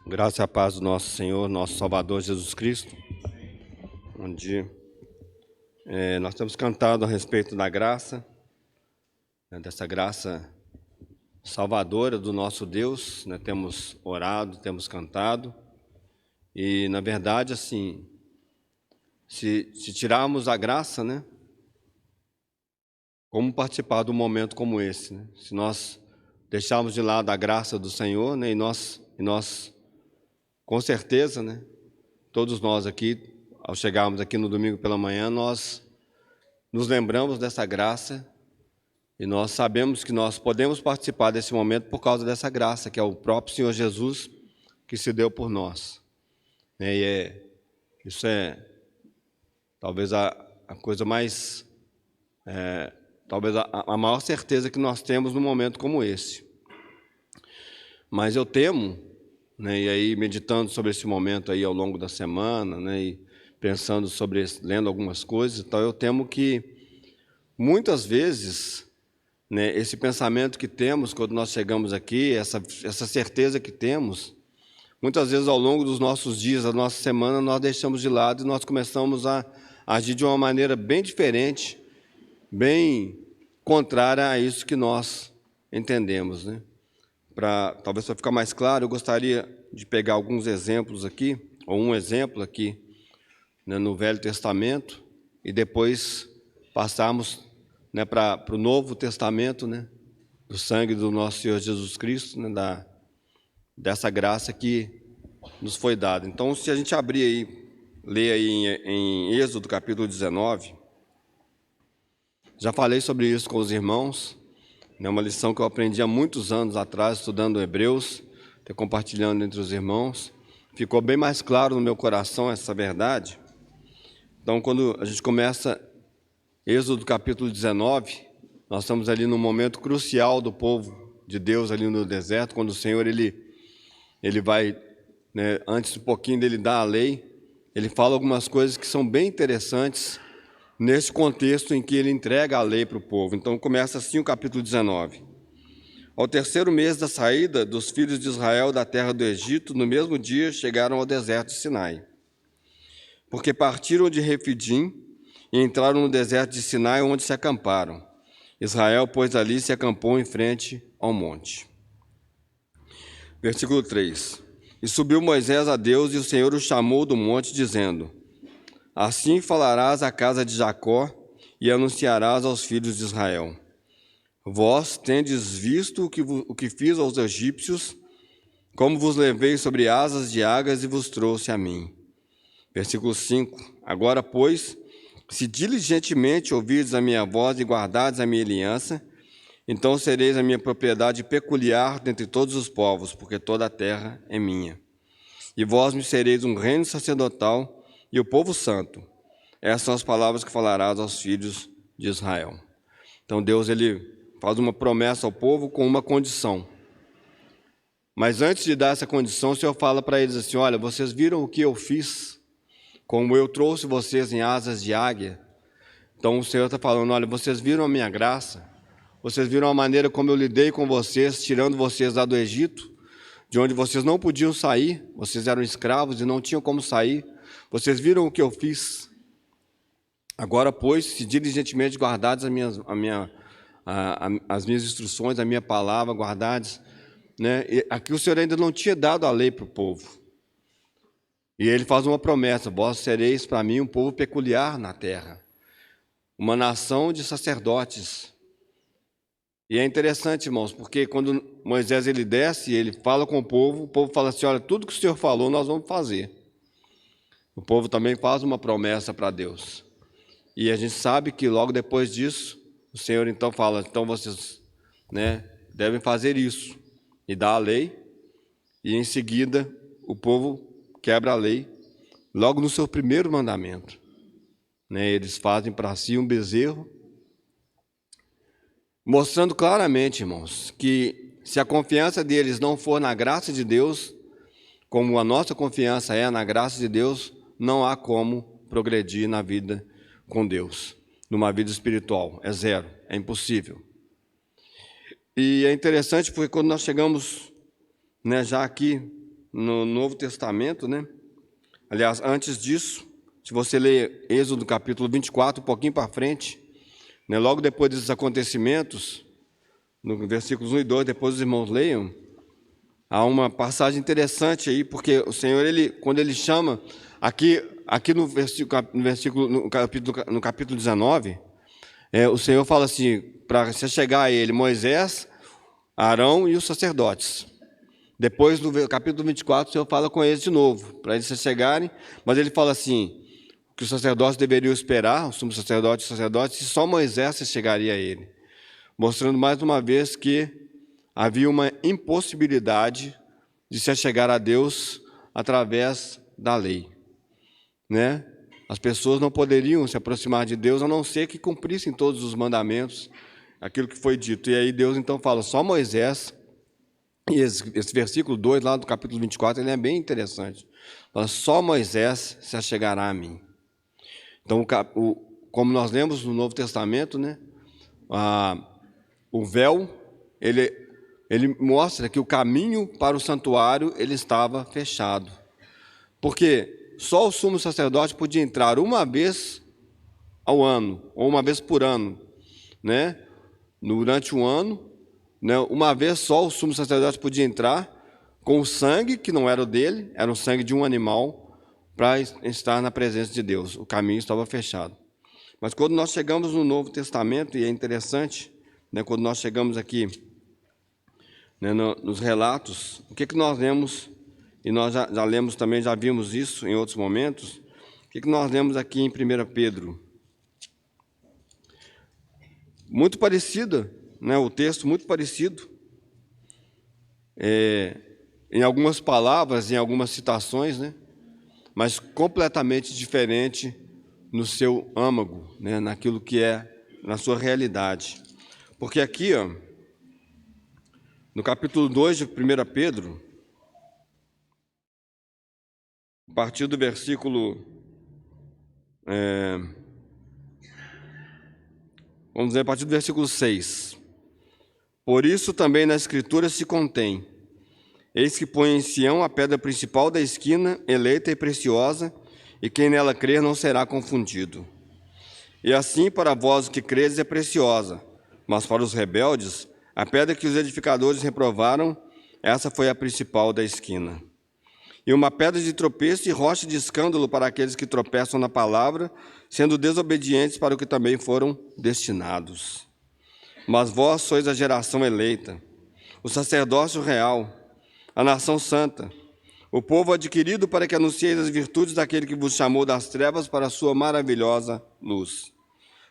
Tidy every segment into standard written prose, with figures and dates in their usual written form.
Graça e a paz do nosso Senhor, nosso Salvador Jesus Cristo. Onde nós temos cantado a respeito da graça, dessa graça salvadora do nosso Deus, temos orado, temos cantado, e na verdade, assim, se tirarmos a graça, como participar de um momento como esse, Se nós deixarmos de lado a graça do Senhor, e nós com certeza, todos nós aqui, ao chegarmos aqui no domingo pela manhã, nós nos lembramos dessa graça e nós sabemos que nós podemos participar desse momento por causa dessa graça, que é o próprio Senhor Jesus que se deu por nós. Isso é talvez a coisa mais, talvez a maior certeza que nós temos num momento como esse. Mas eu temo, e aí meditando sobre esse momento aí ao longo da semana, e pensando sobre lendo algumas coisas, então eu temo que muitas vezes, esse pensamento que temos quando nós chegamos aqui, essa certeza que temos, muitas vezes ao longo dos nossos dias, da nossa semana, nós deixamos de lado e nós começamos a agir de uma maneira bem diferente, bem contrária a isso que nós entendemos, Talvez para ficar mais claro, eu gostaria de pegar alguns exemplos aqui, ou um exemplo aqui, no Velho Testamento, e depois passarmos para o Novo Testamento, do sangue do nosso Senhor Jesus Cristo, dessa graça que nos foi dada. Então, se a gente abrir aí, ler aí em Êxodo capítulo 19, já falei sobre isso com os irmãos, é uma lição que eu aprendi há muitos anos atrás, estudando Hebreus, compartilhando entre os irmãos. Ficou bem mais claro no meu coração essa verdade. Então, quando a gente começa Êxodo capítulo 19, nós estamos ali num momento crucial do povo de Deus ali no deserto, quando o Senhor ele vai, antes um pouquinho dele dar a lei, ele fala algumas coisas que são bem interessantes nesse contexto em que ele entrega a lei para o povo. Então começa assim o capítulo 19. Ao terceiro mês da saída dos filhos de Israel da terra do Egito, no mesmo dia chegaram ao deserto de Sinai. Porque partiram de Refidim e entraram no deserto de Sinai, onde se acamparam. Israel, pois, ali se acampou em frente ao monte. Versículo 3. E subiu Moisés a Deus, e o Senhor o chamou do monte, dizendo: Assim falarás à casa de Jacó e anunciarás aos filhos de Israel: Vós tendes visto o que fiz aos egípcios, como vos levei sobre asas de águias e vos trouxe a mim. Versículo 5. Agora, pois, se diligentemente ouvirdes a minha voz e guardardes a minha aliança, então sereis a minha propriedade peculiar dentre todos os povos, porque toda a terra é minha. E vós me sereis um reino sacerdotal e o povo santo. Essas são as palavras que falarás aos filhos de Israel. Então Deus ele faz uma promessa ao povo com uma condição. Mas antes de dar essa condição, o Senhor fala para eles assim: olha, vocês viram o que eu fiz? Como eu trouxe vocês em asas de águia? Então o Senhor está falando: olha, vocês viram a minha graça? Vocês viram a maneira como eu lidei com vocês, tirando vocês lá do Egito, de onde vocês não podiam sair, vocês eram escravos e não tinham como sair. Vocês viram o que eu fiz? Agora, pois, se diligentemente guardados as minhas instruções, a minha palavra, guardados, E aqui o Senhor ainda não tinha dado a lei para o povo. E ele faz uma promessa: vós sereis para mim um povo peculiar na terra, uma nação de sacerdotes. E é interessante, irmãos, porque quando Moisés ele desce, ele fala com o povo fala assim: olha, tudo que o Senhor falou nós vamos fazer. O povo também faz uma promessa para Deus. E a gente sabe que logo depois disso, o Senhor então fala: então vocês devem fazer isso. E dá a lei, e em seguida o povo quebra a lei, logo no seu primeiro mandamento. Eles fazem para si um bezerro, mostrando claramente, irmãos, que se a confiança deles não for na graça de Deus, como a nossa confiança é na graça de Deus, não há como progredir na vida com Deus, numa vida espiritual. É zero, é impossível. E é interessante porque quando nós chegamos já aqui no Novo Testamento, né? Aliás, antes disso, se você ler Êxodo capítulo 24, um pouquinho para frente, né, logo depois desses acontecimentos, no versículos 1 e 2, depois os irmãos leiam, há uma passagem interessante aí, porque o Senhor, quando Ele chama, aqui no capítulo 19, o Senhor fala assim, para se chegar a Ele, Moisés, Arão e os sacerdotes. Depois, no capítulo 24, o Senhor fala com eles de novo, para eles se chegarem, mas Ele fala assim, que os sacerdotes deveriam esperar, o sumo sacerdote e os sacerdotes, e só Moisés se chegaria a Ele, mostrando mais uma vez que havia uma impossibilidade de se chegar a Deus através da lei, né? As pessoas não poderiam se aproximar de Deus a não ser que cumprissem todos os mandamentos, aquilo que foi dito. E aí Deus então fala, só Moisés, e esse versículo 2 lá do capítulo 24, ele é bem interessante. Fala, só Moisés se achegará a mim. Então, como nós lemos no Novo Testamento, né, o véu, ele mostra que o caminho para o santuário ele estava fechado. Porque só o sumo sacerdote podia entrar uma vez ao ano, ou uma vez por ano, né? Durante um ano, né? Uma vez só o sumo sacerdote podia entrar com o sangue, que não era o dele, era o sangue de um animal, para estar na presença de Deus. O caminho estava fechado. Mas quando nós chegamos no Novo Testamento, e é interessante, né, quando nós chegamos aqui, né, nos relatos, o que nós lemos, e nós já lemos também, já vimos isso em outros momentos, o que nós lemos aqui em 1 Pedro? Muito parecido, né, o texto muito parecido, em algumas palavras, em algumas citações, né, mas completamente diferente no seu âmago, né, naquilo que é, na sua realidade. Porque aqui, ó, no capítulo 2 de 1 Pedro, a partir do versículo, vamos dizer, a partir do versículo 6. Por isso também na Escritura se contém, eis que põe em Sião a pedra principal da esquina, eleita e preciosa, e quem nela crer não será confundido. E assim para vós que credes é preciosa, mas para os rebeldes, a pedra que os edificadores reprovaram, essa foi a principal da esquina. E uma pedra de tropeço e rocha de escândalo para aqueles que tropeçam na palavra, sendo desobedientes para o que também foram destinados. Mas vós sois a geração eleita, o sacerdócio real, a nação santa, o povo adquirido para que anuncieis as virtudes daquele que vos chamou das trevas para a sua maravilhosa luz.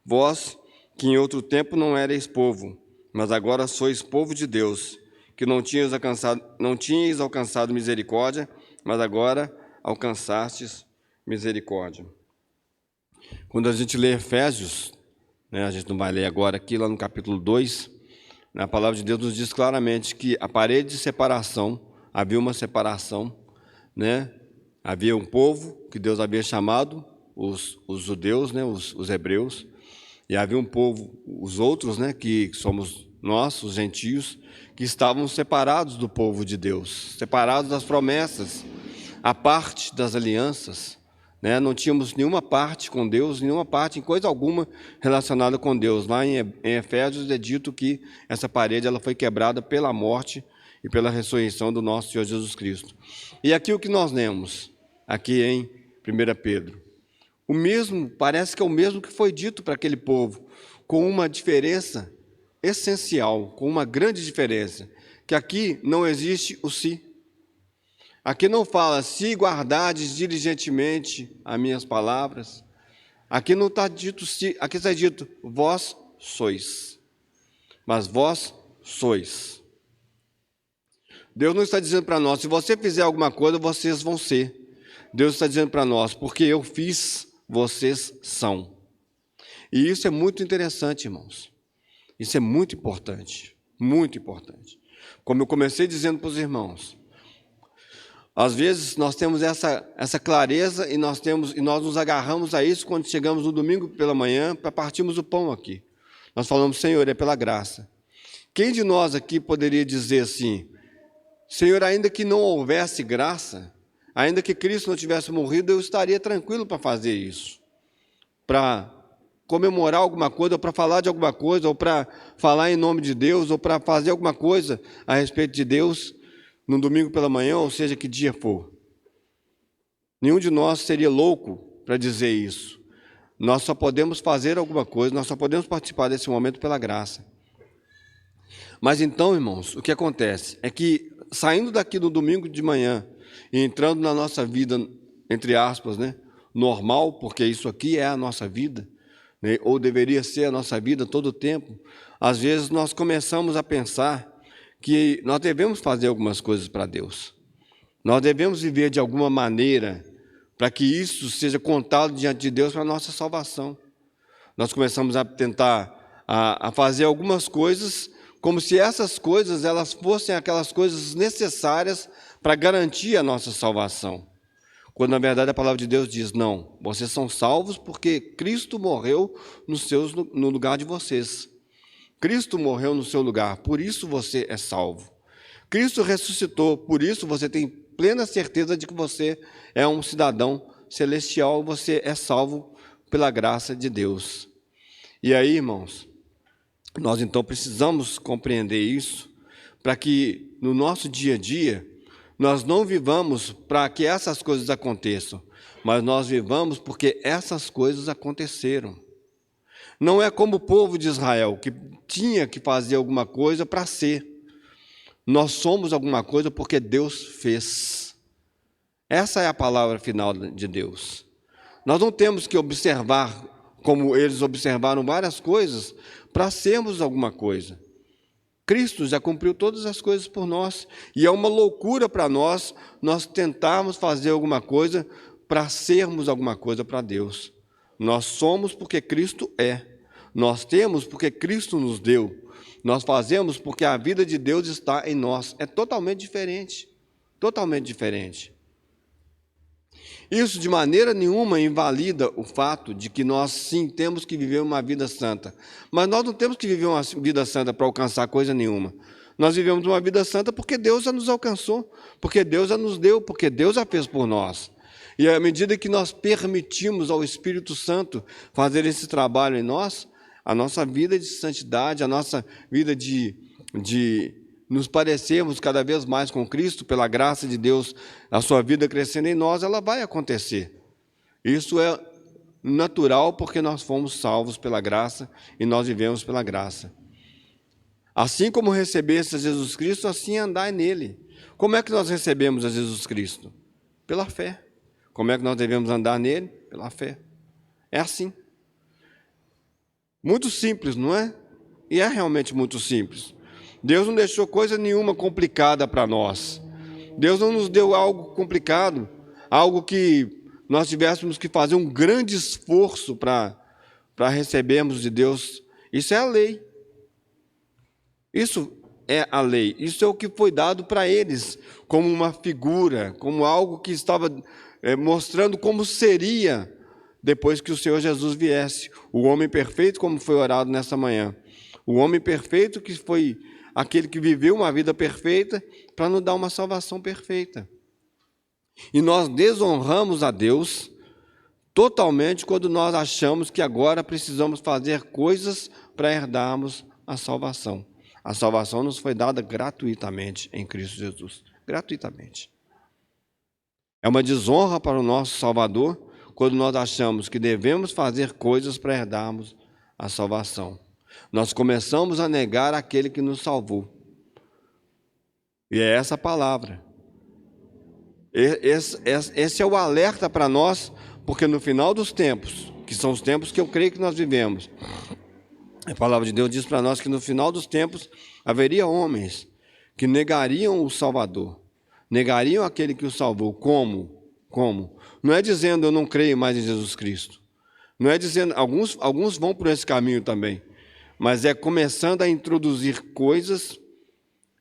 Vós, que em outro tempo não erais povo, mas agora sois povo de Deus, que não tinhais alcançado misericórdia, mas agora alcançastes misericórdia. Quando a gente lê Efésios, né, a gente não vai ler agora aqui, lá no capítulo 2, a palavra de Deus nos diz claramente que a parede de separação, havia uma separação, né? Havia um povo que Deus havia chamado, os judeus, né, os hebreus, e havia um povo, os outros, né, que somos nós, os gentios, que estavam separados do povo de Deus, separados das promessas, a parte das alianças, né? Não tínhamos nenhuma parte com Deus, nenhuma parte em coisa alguma relacionada com Deus. Lá em Efésios é dito que essa parede ela foi quebrada pela morte e pela ressurreição do nosso Senhor Jesus Cristo. E aqui o que nós lemos, aqui em 1 Pedro, o mesmo, parece que é o mesmo que foi dito para aquele povo, com uma diferença essencial, com uma grande diferença, que aqui não existe o se. Aqui não fala, se guardardes diligentemente as minhas palavras. Aqui não está dito se, aqui está dito, vós sois. Mas vós sois. Deus não está dizendo para nós, se você fizer alguma coisa, vocês vão ser. Deus está dizendo para nós, porque eu fiz, vocês são. E isso é muito interessante, irmãos. Isso é muito importante, muito importante. Como eu comecei dizendo para os irmãos, às vezes nós temos essa clareza e nós nos agarramos a isso quando chegamos no domingo pela manhã para partirmos o pão aqui. Nós falamos, Senhor, é pela graça. Quem de nós aqui poderia dizer assim, Senhor, ainda que não houvesse graça, ainda que Cristo não tivesse morrido, eu estaria tranquilo para fazer isso, para comemorar alguma coisa, ou para falar de alguma coisa, ou para falar em nome de Deus, ou para fazer alguma coisa a respeito de Deus no domingo pela manhã, ou seja, que dia for. Nenhum de nós seria louco para dizer isso. Nós só podemos fazer alguma coisa, nós só podemos participar desse momento pela graça. Mas então, irmãos, o que acontece é que, saindo daqui no domingo de manhã e entrando na nossa vida, entre aspas, né, normal, porque isso aqui é a nossa vida, né, ou deveria ser a nossa vida todo o tempo, às vezes nós começamos a pensar que nós devemos fazer algumas coisas para Deus. Nós devemos viver de alguma maneira para que isso seja contado diante de Deus para a nossa salvação. Nós começamos a tentar a fazer algumas coisas como se essas coisas elas fossem aquelas coisas necessárias para garantir a nossa salvação. Quando, na verdade, a palavra de Deus diz, não, vocês são salvos porque Cristo morreu no lugar de vocês. Cristo morreu no seu lugar, por isso você é salvo. Cristo ressuscitou, por isso você tem plena certeza de que você é um cidadão celestial, você é salvo pela graça de Deus. E aí, irmãos, nós então precisamos compreender isso, para que no nosso dia a dia, nós não vivamos para que essas coisas aconteçam, mas nós vivamos porque essas coisas aconteceram. Não é como o povo de Israel, que tinha que fazer alguma coisa para ser. Nós somos alguma coisa porque Deus fez. Essa é a palavra final de Deus. Nós não temos que observar, como eles observaram várias coisas, para sermos alguma coisa. Cristo já cumpriu todas as coisas por nós, e é uma loucura para nós tentarmos fazer alguma coisa para sermos alguma coisa para Deus. Nós somos porque Cristo é. Nós temos porque Cristo nos deu. Nós fazemos porque a vida de Deus está em nós. É totalmente diferente. Totalmente diferente. Isso de maneira nenhuma invalida o fato de que nós sim temos que viver uma vida santa. Mas nós não temos que viver uma vida santa para alcançar coisa nenhuma. Nós vivemos uma vida santa porque Deus já nos alcançou, porque Deus já nos deu, porque Deus já fez por nós. E à medida que nós permitimos ao Espírito Santo fazer esse trabalho em nós, a nossa vida de santidade, a nossa vida de nos parecermos cada vez mais com Cristo, pela graça de Deus, a sua vida crescendo em nós, ela vai acontecer. Isso é natural porque nós fomos salvos pela graça e nós vivemos pela graça. Assim como recebeste a Jesus Cristo, assim andai nele. Como é que nós recebemos a Jesus Cristo? Pela fé. Como é que nós devemos andar nele? Pela fé. É assim. Muito simples, não é? E é realmente muito simples. Deus não deixou coisa nenhuma complicada para nós. Deus não nos deu algo complicado, algo que nós tivéssemos que fazer um grande esforço para recebermos de Deus. Isso é a lei. Isso é a lei. Isso é o que foi dado para eles, como uma figura, como algo que estava mostrando como seria depois que o Senhor Jesus viesse. O homem perfeito, como foi orado nessa manhã. O homem perfeito que foi aquele que viveu uma vida perfeita para nos dar uma salvação perfeita. E nós desonramos a Deus totalmente quando nós achamos que agora precisamos fazer coisas para herdarmos a salvação. A salvação nos foi dada gratuitamente em Cristo Jesus. Gratuitamente. É uma desonra para o nosso Salvador quando nós achamos que devemos fazer coisas para herdarmos a salvação. Nós começamos a negar aquele que nos salvou. E é essa a palavra. Esse é o alerta para nós, porque no final dos tempos, que são os tempos que eu creio que nós vivemos, a palavra de Deus diz para nós que no final dos tempos haveria homens que negariam o Salvador, negariam aquele que o salvou. Como? Como? Não é dizendo eu não creio mais em Jesus Cristo. Não é dizendo, alguns vão por esse caminho também, mas é começando a introduzir coisas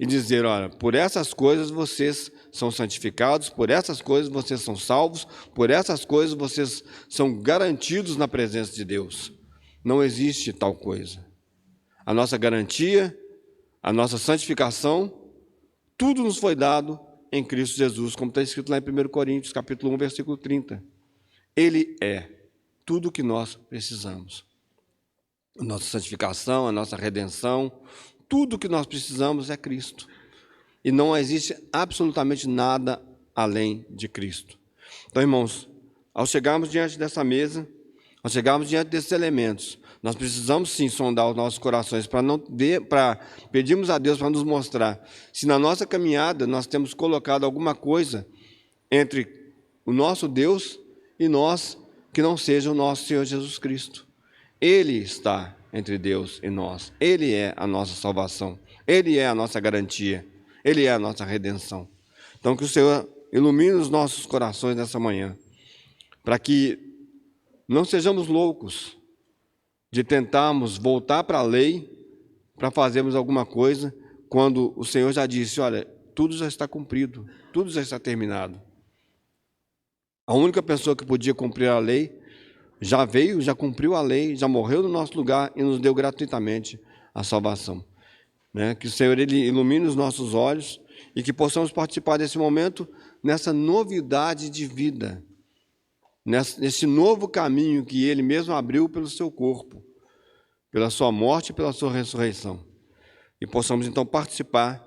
e dizer, olha, por essas coisas vocês são santificados, por essas coisas vocês são salvos, por essas coisas vocês são garantidos na presença de Deus. Não existe tal coisa. A nossa garantia, a nossa santificação, Tudo nos foi dado em Cristo Jesus, como está escrito lá em 1 Coríntios, capítulo 1, versículo 30. Ele é tudo o que nós precisamos. A nossa santificação, a nossa redenção, tudo o que nós precisamos é Cristo. E não existe absolutamente nada além de Cristo. Então, irmãos, ao chegarmos diante dessa mesa, ao chegarmos diante desses elementos, nós precisamos sim sondar os nossos corações para pedirmos a Deus para nos mostrar se na nossa caminhada nós temos colocado alguma coisa entre o nosso Deus e nós que não seja o nosso Senhor Jesus Cristo. Ele está entre Deus e nós. Ele é a nossa salvação. Ele é a nossa garantia. Ele é a nossa redenção. Então, que o Senhor ilumine os nossos corações nessa manhã, para que não sejamos loucos de tentarmos voltar para a lei para fazermos alguma coisa, quando o Senhor já disse, olha, tudo já está cumprido, tudo já está terminado. A única pessoa que podia cumprir a lei já veio, já cumpriu a lei, já morreu no nosso lugar e nos deu gratuitamente a salvação. Que o Senhor ele ilumine os nossos olhos e que possamos participar desse momento nessa novidade de vida, nesse novo caminho que Ele mesmo abriu pelo seu corpo, pela sua morte e pela sua ressurreição. E possamos então participar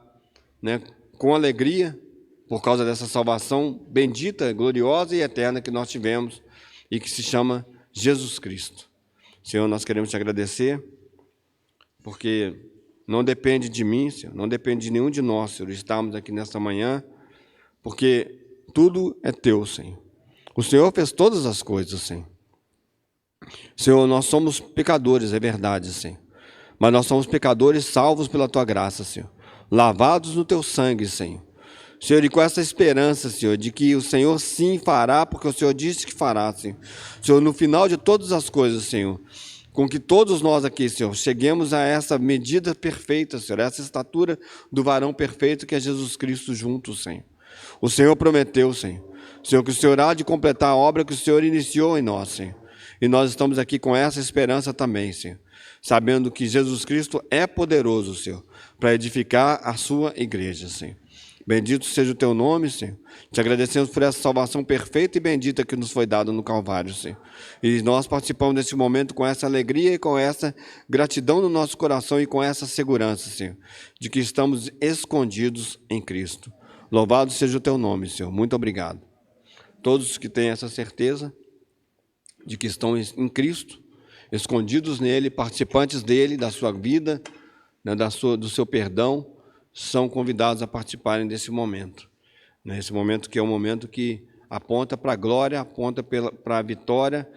com alegria por causa dessa salvação bendita, gloriosa e eterna que nós tivemos e que se chama Jesus Cristo. Senhor, nós queremos te agradecer porque não depende de mim, Senhor, não depende de nenhum de nós, Senhor, estarmos aqui nesta manhã, porque tudo é teu, Senhor. O Senhor fez todas as coisas, Senhor. Senhor, nós somos pecadores, é verdade, Senhor. Mas nós somos pecadores salvos pela tua graça, Senhor. Lavados no teu sangue, Senhor. Senhor, e com essa esperança, Senhor, de que o Senhor sim fará, porque o Senhor disse que fará, Senhor. Senhor, no final de todas as coisas, Senhor, com que todos nós aqui, Senhor, cheguemos a essa medida perfeita, Senhor, essa estatura do varão perfeito que é Jesus Cristo juntos, Senhor. O Senhor prometeu, Senhor, que o Senhor há de completar a obra que o Senhor iniciou em nós, Senhor. E nós estamos aqui com essa esperança também, Senhor, sabendo que Jesus Cristo é poderoso, Senhor, para edificar a sua igreja, Senhor. Bendito seja o teu nome, Senhor. Te agradecemos por essa salvação perfeita e bendita que nos foi dada no Calvário, Senhor. E nós participamos desse momento com essa alegria e com essa gratidão no nosso coração e com essa segurança, Senhor, de que estamos escondidos em Cristo. Louvado seja o teu nome, Senhor. Muito obrigado. Todos que têm essa certeza de que estão em Cristo, escondidos nele, participantes dele, da sua vida, do seu perdão, são convidados a participarem desse momento. Esse momento que é um momento que aponta para a glória, aponta para a vitória,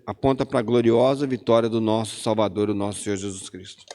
aponta para a gloriosa vitória do nosso Salvador, o nosso Senhor Jesus Cristo.